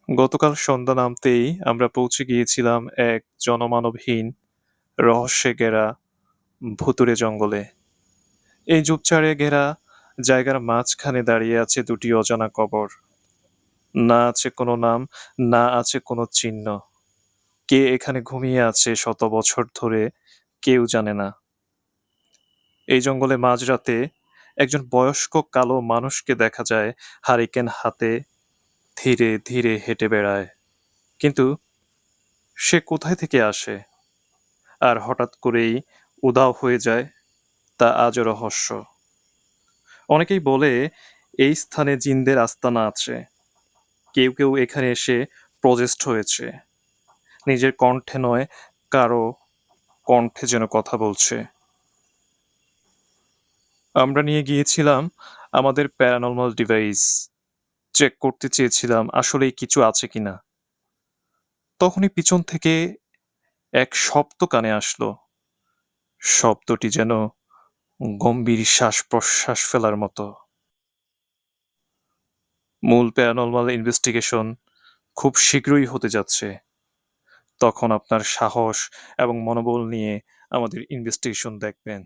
গতকাল সন্ধ্যা নামতেই আমরা পৌঁছে গিয়েছিলাম এক জনমানবহীন, রহস্যে ঘেরা ভুতুড়ে জঙ্গলে। এই ঝোপঝাড়ে ঘেরা জায়গার মাঝখানে দাঁড়িয়ে আছে দুটি অজানা কবর। না আছে কোনো নাম, না আছে কোনো চিহ্ন। কে এখানে ঘুমিয়ে আছে শত বছর ধরে কেউ জানে না। এই জঙ্গলে মাঝরাতে একজন বয়স্ক কালো মানুষকে দেখা যায় হারিকেন হাতে ধীরে ধীরে হেঁটে বেড়ায়। কিন্তু সে কোথায় থেকে আসে আর হঠাৎ করেই উধাও হয়ে যায়, তা আজও রহস্য। অনেকেই বলে এই স্থানে জিনদের আস্তানা আছে। কেউ কেউ এখানে এসে প্রজেস্ট হয়েছে, নিজের কণ্ঠে নয়, কারো কণ্ঠে যেন কথা বলছে। আমরা নিয়ে গিয়েছিলাম আমাদের প্যারানর্মাল ডিভাইস, চেক করতে চেয়েছিলাম আসলেই কিছু আছে কিনা। তখনই পিছন থেকে এক শব্দ কানে আসলো। শব্দটি যেন গম্ভীর শ্বাস প্রশ্বাস ফেলার মতো। মূল প্যারানর্মাল ইনভেস্টিগেশন খুব শীঘ্রই হতে যাচ্ছে। তখন আপনার সাহস এবং মনোবল নিয়ে আমাদের ইনভেস্টিগেশন দেখবেন।